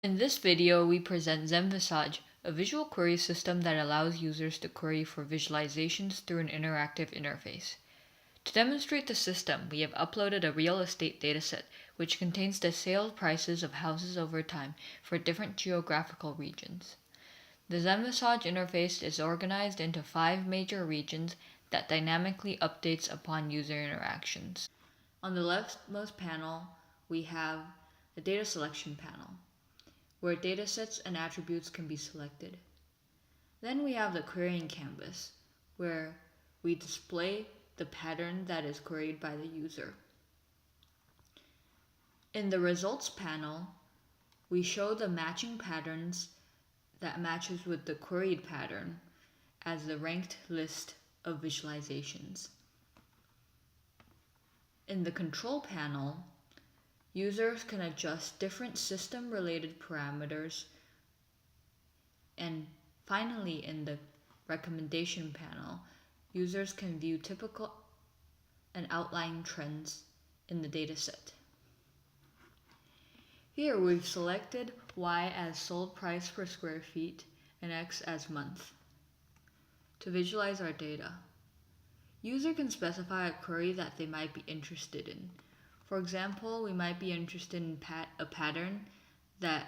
In this video, we present Zenvisage, a visual query system that allows users to query for visualizations through an interactive interface. To demonstrate the system, we have uploaded a real estate dataset which contains the sale prices of houses over time for different geographical regions. The Zenvisage interface is organized into 5 major regions that dynamically updates upon user interactions. On the leftmost panel, we have the data selection panel, where datasets and attributes can be selected. Then we have the querying canvas, where we display the pattern that is queried by the user. In the results panel, we show the matching patterns that matches with the queried pattern as the ranked list of visualizations. In the control panel, users can adjust different system-related parameters. And finally, in the recommendation panel, users can view typical and outlying trends in the dataset. Here we've selected Y as sold price per square feet and X as month. To visualize our data, user can specify a query that they might be interested in. For example, we might be interested in a pattern that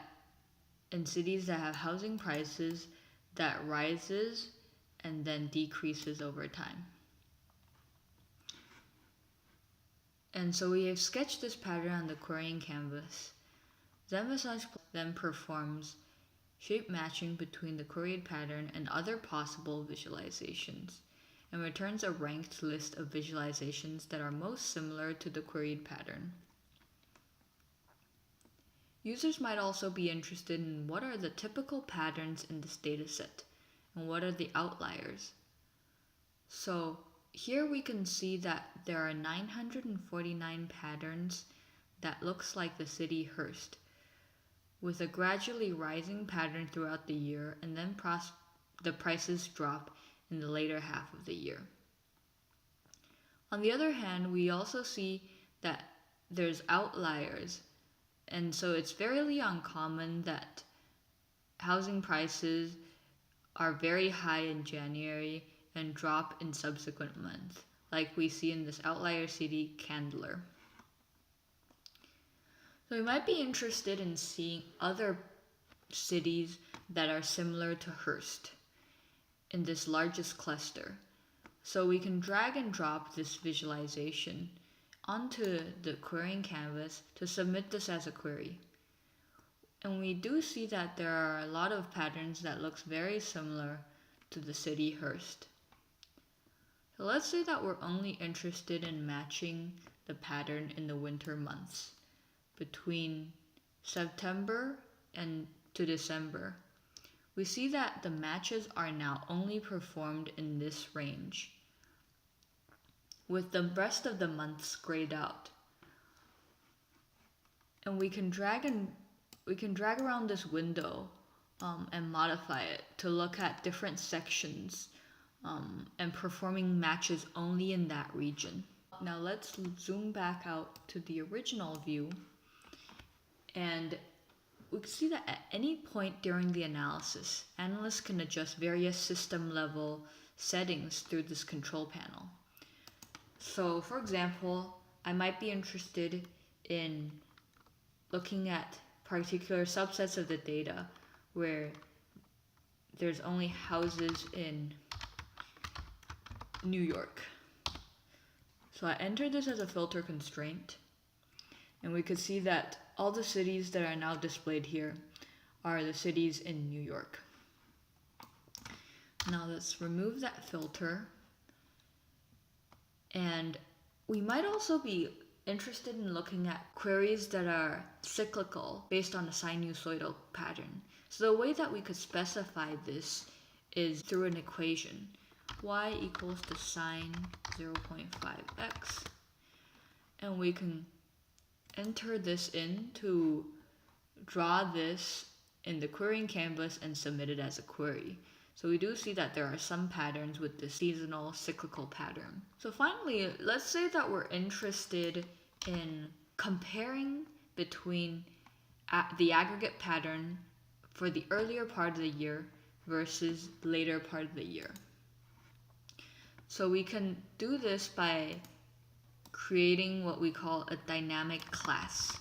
in cities that have housing prices that rises and then decreases over time. And so we have sketched this pattern on the querying canvas. Zenvisage then performs shape matching between the queried pattern and other possible visualizations, and returns a ranked list of visualizations that are most similar to the queried pattern. Users might also be interested in what are the typical patterns in this dataset and what are the outliers. So here we can see that there are 949 patterns that looks like the city Hearst, with a gradually rising pattern throughout the year, and then the prices drop in the later half of the year. On the other hand, we also see that there's outliers, and so it's fairly uncommon that housing prices are very high in January and drop in subsequent months, like we see in this outlier city, Candler. So we might be interested in seeing other cities that are similar to Hearst in this largest cluster. So we can drag and drop this visualization onto the querying canvas to submit this as a query. And we do see that there are a lot of patterns that looks very similar to the city Hearst. So let's say that we're only interested in matching the pattern in the winter months, between September and to December. We see that the matches are now only performed in this range, with the rest of the months grayed out. And we can drag around this window and modify it to look at different sections and performing matches only in that region. Now let's zoom back out to the original view, and we can see that at any point during the analysis, analysts can adjust various system level settings through this control panel. So for example, I might be interested in looking at particular subsets of the data where there's only houses in New York. So I entered this as a filter constraint, and we could see that all the cities that are now displayed here are the cities in New York. Now let's remove that filter. And we might also be interested in looking at queries that are cyclical based on a sinusoidal pattern. So the way that we could specify this is through an equation. Y equals to sine 0.5x. And we can enter this in to draw this in the querying canvas and submit it as a query. So we do see that there are some patterns with the seasonal cyclical pattern. So finally, let's say that we're interested in comparing between the aggregate pattern for the earlier part of the year versus later part of the year. So we can do this by creating what we call a dynamic class.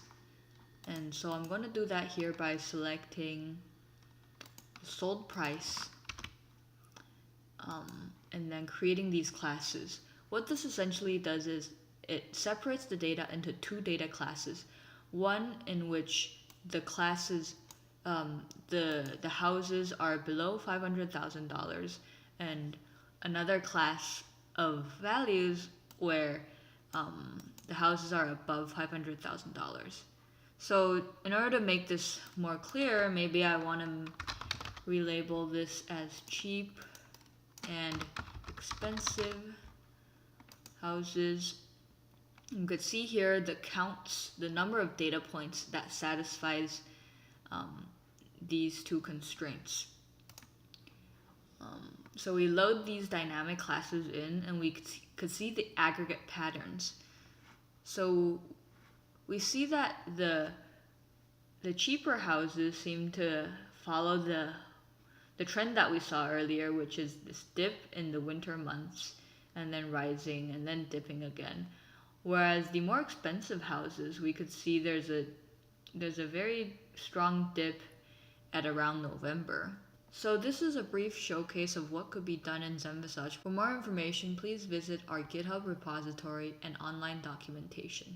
And so I'm going to do that here by selecting sold price and then creating these classes. What this essentially does is it separates the data into two data classes. One in which the classes, the houses are below $500,000, and another class of values where the houses are above $500,000. So in order to make this more clear, maybe I want to relabel this as cheap and expensive houses. You could see here the counts, the number of data points that satisfies these two constraints. So we load these dynamic classes in and we could see the aggregate patterns. So we see that the cheaper houses seem to follow the trend that we saw earlier, which is this dip in the winter months and then rising and then dipping again. Whereas the more expensive houses, we could see there's a very strong dip at around November. So this is a brief showcase of what could be done in Zenvisage. For more information, please visit our GitHub repository and online documentation.